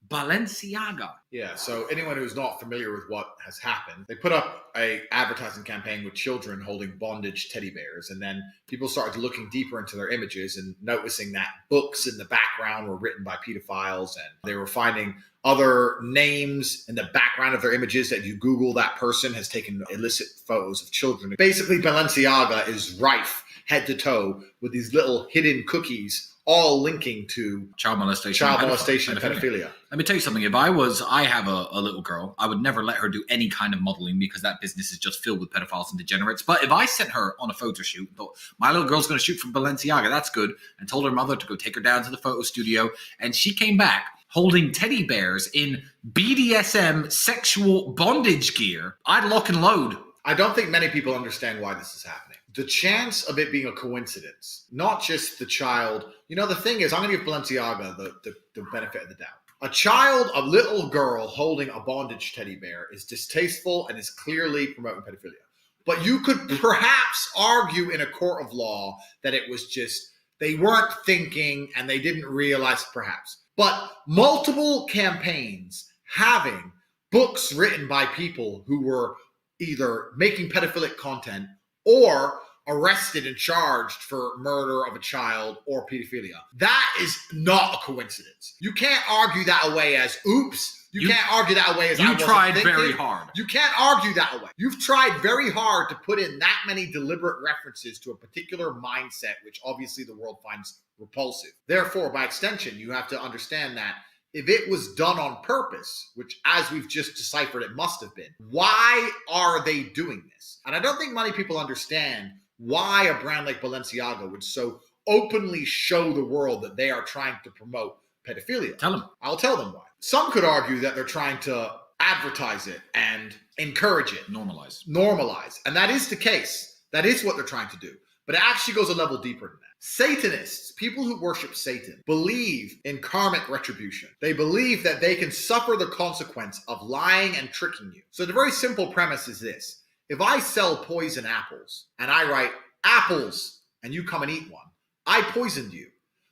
Balenciaga. Yeah, so anyone who's not familiar with what has happened, they put up a advertising campaign with children holding bondage teddy bears, and then people started looking deeper into their images and noticing that books in the background were written by pedophiles, and they were finding other names in the background of their images that you Google, that person has taken illicit photos of children. Basically, Balenciaga is rife head to toe with these little hidden cookies all linking to child molestation and pedophilia. Let me tell you something. If I have a little girl, I would never let her do any kind of modeling because that business is just filled with pedophiles and degenerates. But if I sent her on a photo shoot, thought my little girl's going to shoot for Balenciaga, that's good, and told her mother to go take her down to the photo studio, and she came back holding teddy bears in BDSM sexual bondage gear, I'd lock and load. I don't think many people understand why this is happening. The chance of it being a coincidence, not just the child. You know, the thing is, I'm going to give Balenciaga the benefit of the doubt. A little girl holding a bondage teddy bear is distasteful and is clearly promoting pedophilia. But you could perhaps argue in a court of law that it was just, they weren't thinking and they didn't realize perhaps. But multiple campaigns having books written by people who were either making pedophilic content or arrested and charged for murder of a child or pedophilia. That is not a coincidence. You can't argue that away as oops. You can't argue that away as you tried very hard. You can't argue that away. You've tried very hard to put in that many deliberate references to a particular mindset, which obviously the world finds repulsive. Therefore, by extension, you have to understand that if it was done on purpose, which as we've just deciphered, it must have been, why are they doing this? And I don't think many people understand why a brand like Balenciaga would so openly show the world that they are trying to promote pedophilia. Tell them. I'll tell them why. Some could argue that they're trying to advertise it and encourage it. Normalize. And that is the case. That is what they're trying to do. But it actually goes a level deeper than that. Satanists, people who worship Satan, believe in karmic retribution. They believe that they can suffer the consequence of lying and tricking you. So the very simple premise is this. If I sell poison apples and I write apples and you come and eat one, I poisoned you.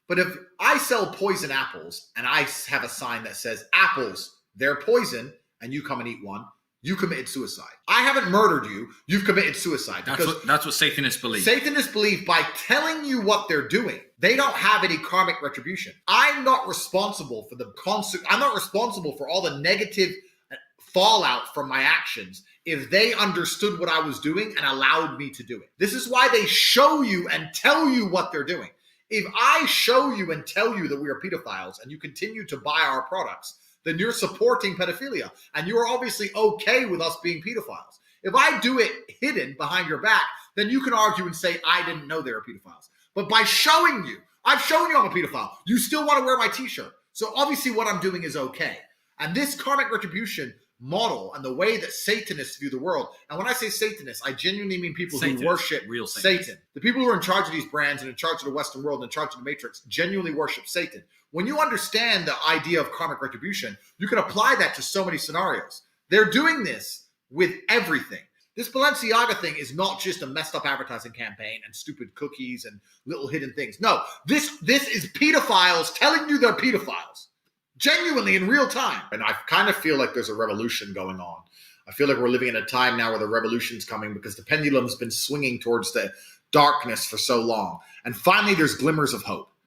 But if I sell poison apples and I have a sign that says apples, they're poison, and you come and eat one, you committed suicide. I haven't murdered you. You've committed suicide. That's what Satanists believe. Satanists believe by telling you what they're doing, they don't have any karmic retribution. I'm not responsible for I'm not responsible for all the negative fallout from my actions if they understood what I was doing and allowed me to do it. This is why they show you and tell you what they're doing. If I show you and tell you that we are pedophiles and you continue to buy our products, then you're supporting pedophilia. And you're obviously okay with us being pedophiles. If I do it hidden behind your back, then you can argue and say, I didn't know they were pedophiles. But by showing you, I've shown you I'm a pedophile. You still want to wear my t-shirt. So obviously what I'm doing is okay. And this karmic retribution model and the way that Satanists view the world, and when I say Satanists, I genuinely mean people who worship real Satan. The people who are in charge of these brands and in charge of the Western world and in charge of the Matrix genuinely worship Satan. When you understand the idea of karmic retribution, you can apply that to so many scenarios. They're doing this with everything. This Balenciaga thing is not just a messed up advertising campaign and stupid cookies and little hidden things. No, this is pedophiles telling you they're pedophiles. Genuinely in real time. And I kind of feel like there's a revolution going on. I feel like we're living in a time now where the revolution's coming because the pendulum's been swinging towards the darkness for so long. And finally, there's glimmers of hope.